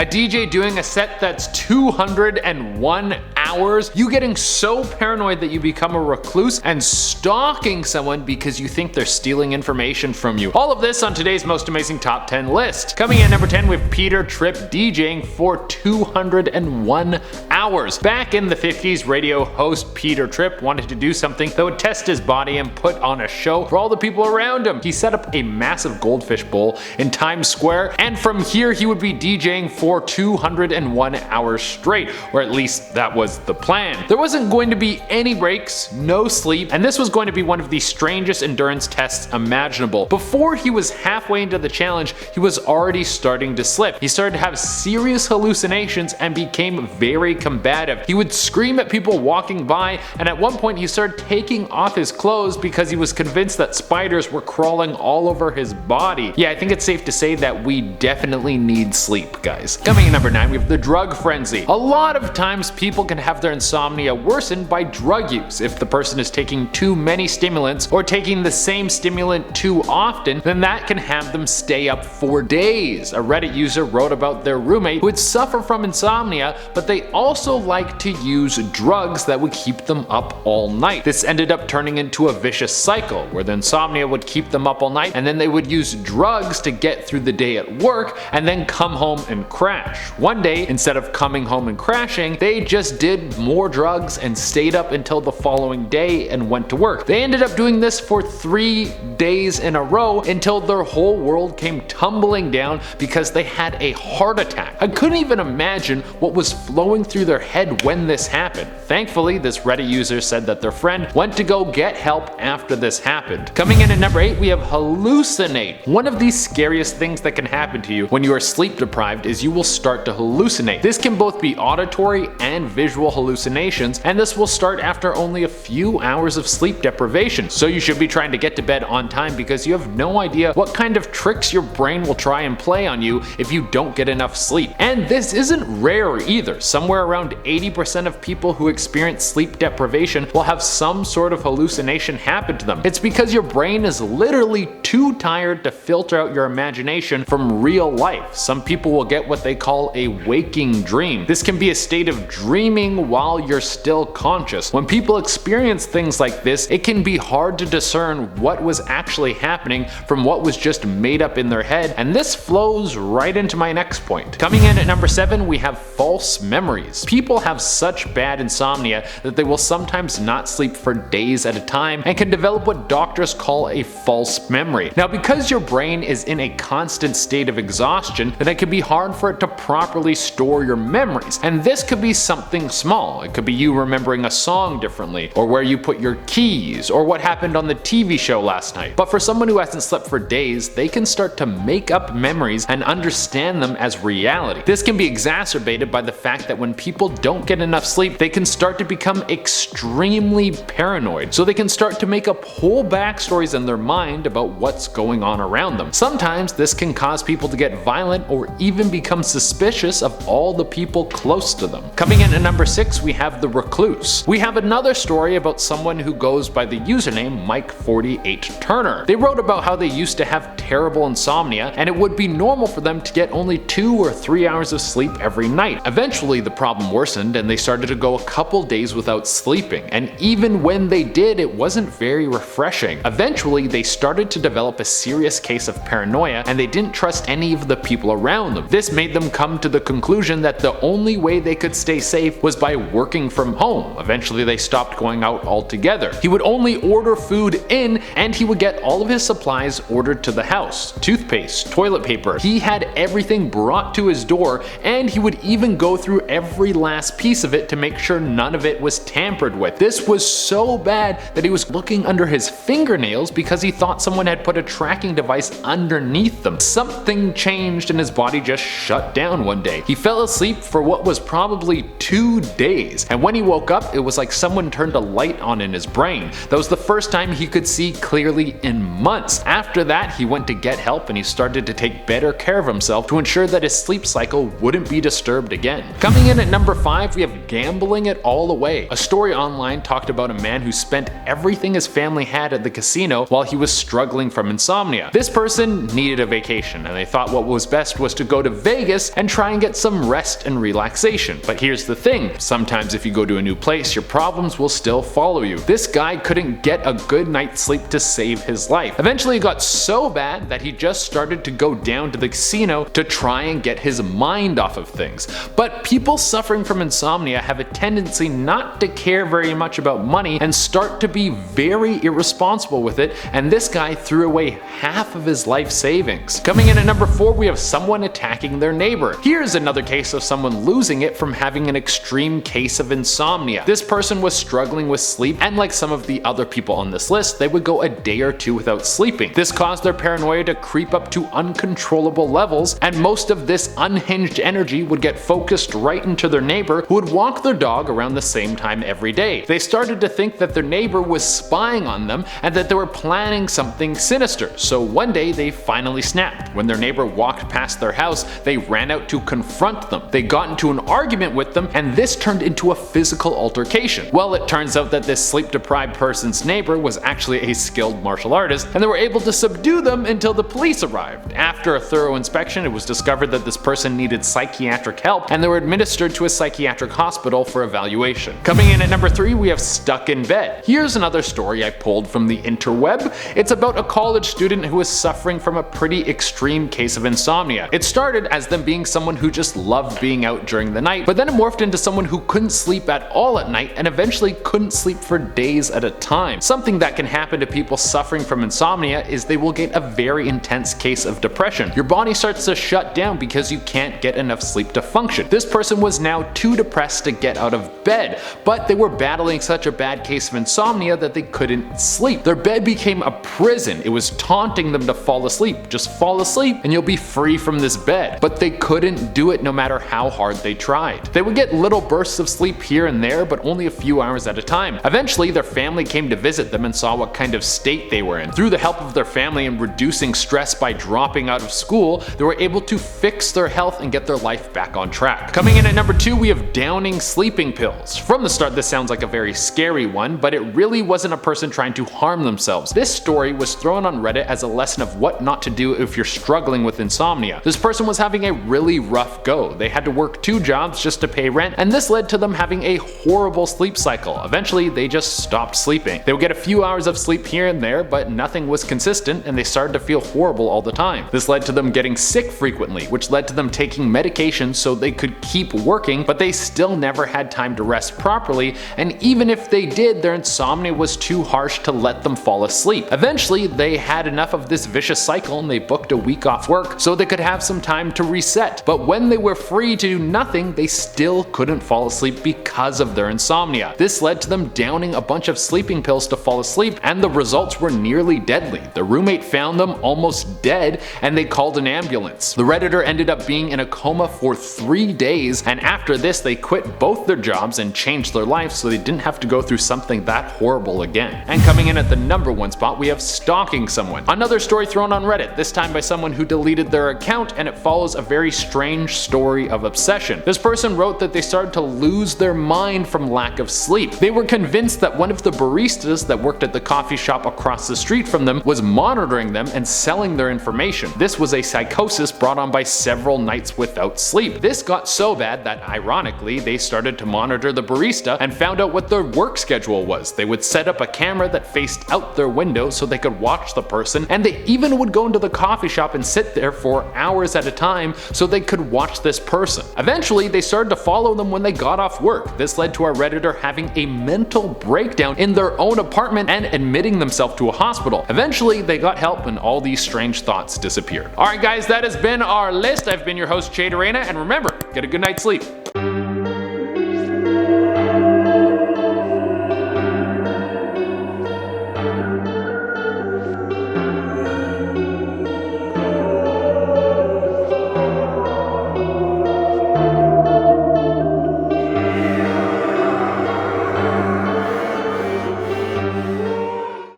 A DJ doing a set that's 201 hours? You getting so paranoid that you become a recluse and stalking someone because you think they're stealing information from you. All of this on today's most amazing top 10 list. Coming in at number 10 with Peter TRIPP DJing for 201 hours. Back in the 50s, radio host Peter TRIPP wanted to do something that would test his body and put on a show for all the people around him. He set up a massive goldfish bowl in Times Square, and from here he would be DJing for 201 hours straight, or at least that was the plan. There wasn't going to be any breaks, no sleep, and this was going to be one of the strangest endurance tests imaginable. Before he was halfway into the challenge, he was already starting to slip. He started to have serious hallucinations and became very combative. He would scream at people walking by, and at one point he started taking off his clothes because he was convinced that spiders were crawling all over his body. Yeah, I think it's safe to say that we definitely need sleep, guys. Coming in number 9, we have the drug frenzy. A lot of times people can have their insomnia worsened by drug use. If the person is taking too many stimulants or taking the same stimulant too often, then that can have them stay up for days. A Reddit user wrote about their roommate who would suffer from insomnia, but they also like to use drugs that would keep them up all night. This ended up turning into a vicious cycle where the insomnia would keep them up all night, and then they would use drugs to get through the day at work and then come home and crash. One day, instead of coming home and crashing, they just did more drugs and stayed up until the following day and went to work. They ended up doing this for 3 days in a row until their whole world came tumbling down because they had a heart attack. I couldn't even imagine what was flowing through their head when this happened. Thankfully, this Reddit user said that their friend went to go get help after this happened. Coming in at number 8, we have hallucinate. One of the scariest things that can happen to you when you are sleep deprived is you will start to hallucinate. This can both be auditory and visual hallucinations, and this will start after only a few hours of sleep deprivation. So you should be trying to get to bed on time because you have no idea what kind of tricks your brain will try and play on you if you don't get enough sleep. And this isn't rare either. Somewhere around 80% of people who experience sleep deprivation will have some sort of hallucination happen to them. It's because your brain is literally too tired to filter out your imagination from real life. Some people will get what they call a waking dream. This can be a state of dreaming while you're still conscious. When people experience things like this, it can be hard to discern what was actually happening from what was just made up in their head, and this flows right into my next point. Coming in at number 7, we have false memories. People have such bad insomnia that they will sometimes not sleep for days at a time and can develop what doctors call a false memory. Now, because your brain is in a constant state of exhaustion, then it can be hard for it to properly store your memories, and this could be something small. It could be you remembering a song differently, or where you put your keys, or what happened on the TV show last night. But for someone who hasn't slept for days, they can start to make up memories and understand them as reality. This can be exacerbated by the fact that when people don't get enough sleep, they can start to become extremely paranoid. So they can start to make up whole backstories in their mind about what's going on around them. Sometimes this can cause people to get violent or even become suspicious of all the people close to them. Coming in at number 6, we have the recluse. We have another story about someone who goes by the username Mike48Turner. They wrote about how they used to have terrible insomnia, and it would be normal for them to get only 2 or 3 hours of sleep every night. Eventually, the problem worsened and they started to go a couple days without sleeping, and even when they did, it wasn't very refreshing. Eventually, they started to develop a serious case of paranoia, and they didn't trust any of the people around them. This made them come to the conclusion that the only way they could stay safe was by working from home. Eventually, they stopped going out altogether. He would only order food in, and he would get all of his supplies ordered to the house. Toothpaste, toilet paper. He had everything brought to his door, and he would even go through every last piece of it to make sure none of it was tampered with. This was so bad that he was looking under his fingernails because he thought someone had put a tracking device underneath them. Something changed and his body just shut down one day. He fell asleep for what was probably 2 days, and when he woke up, it was like someone turned a light on in his brain. That was the first time he could see clearly in months. After that, he went to get help and he started to take better care of himself to ensure that his sleep cycle wouldn't be disturbed again. Coming in at number number 5, we have gambling it all away. A story online talked about a man who spent everything his family had at the casino while he was struggling from insomnia. This person needed a vacation, and they thought what was best was to go to Vegas and try and get some rest and relaxation. But here's the thing, sometimes if you go to a new place, your problems will still follow you. This guy couldn't get a good night's sleep to save his life. Eventually it got so bad that he just started to go down to the casino to try and get his mind off of things. But people suffering from insomnia have a tendency not to care very much about money and start to be very irresponsible with it, and this guy threw away half of his life savings. Coming in at number 4, we have someone attacking their neighbor. Here's another case of someone losing it from having an extreme case of insomnia. This person was struggling with sleep, and like some of the other people on this list, they would go a day or two without sleeping. This caused their paranoia to creep up to uncontrollable levels, and most of this unhinged energy would get focused right into their neighbor, who would walk their dog around the same time every day. They started to think that their neighbor was spying on them and that they were planning something sinister. So one day they finally snapped. When their neighbor walked past their house, they ran out to confront them. They got into an argument with them, and this turned into a physical altercation. Well, it turns out that this sleep-deprived person's neighbor was actually a skilled martial artist, and they were able to subdue them until the police arrived. After a thorough inspection, it was discovered that this person needed psychiatric help, and they were administered to a psychiatric hospital for evaluation. Coming in at number 3, we have stuck in bed. Here's another story I pulled from the interweb. It's about a college student who was suffering from a pretty extreme case of insomnia. It started as them being someone who just loved being out during the night, but then it morphed into someone who couldn't sleep at all at night and eventually couldn't sleep for days at a time. Something that can happen to people suffering from insomnia is they will get a very intense case of depression. Your body starts to shut down because you can't get enough sleep to function. This person was now too depressed to get out of bed, but they were battling such a bad case of insomnia that they couldn't sleep. Their bed became a prison. It was taunting them to fall asleep. Just fall asleep and you'll be free from this bed. But they couldn't do it no matter how hard they tried. They would get little bursts of sleep here and there, but only a few hours at a time. Eventually, their family came to visit them and saw what kind of state they were in. Through the help of their family and reducing stress by dropping out of school, they were able to fix their health and get their life back on track. Coming in at number 2, we have downing sleeping pills. From the start, this sounds like a very scary one, but it really wasn't a person trying to harm themselves. This story was thrown on Reddit as a lesson of what not to do if you're struggling with insomnia. This person was having a really rough go. They had to work 2 jobs just to pay rent, and this led to them having a horrible sleep cycle. Eventually, they just stopped sleeping. They would get a few hours of sleep here and there, but nothing was consistent, and they started to feel horrible all the time. This led to them getting sick frequently, which led to them taking medication so they could keep working, but they still never had time to rest properly, and even if they did, their insomnia was too harsh to let them fall asleep. Eventually, they had enough of this vicious cycle and they booked a week off work so they could have some time to reset. But when they were free to do nothing, they still couldn't fall asleep because of their insomnia. This led to them downing a bunch of sleeping pills to fall asleep, and the results were nearly deadly. The roommate found them almost dead, and they called an ambulance. The Redditor ended up being in a coma for 3 days, and after this they quit both their jobs and changed their life so they didn't have to go through something that horrible again. And coming in at the number 1 spot, we have stalking someone. Another story thrown on Reddit, this time by someone who deleted their account, and it follows a very strange story of obsession. This person wrote that they started to lose their mind from lack of sleep. They were convinced that one of the baristas that worked at the coffee shop across the street from them was monitoring them and selling their information. This was a psychosis brought on by several nights without sleep. This got so bad that, ironically, they started to monitor the barista and found out what their work schedule was. They would set up a camera that faced out their window so they could watch the person, and they even would go into the coffee shop and sit there for hours at a time so they could watch this person. Eventually, they started to follow them when they got off work. This led to our Redditor having a mental breakdown in their own apartment and admitting themselves to a hospital. Eventually, they got help and all these strange thoughts disappeared. Alright guys, that has been our list. I've been your host, Jade Arena, and remember, get a good night's sleep.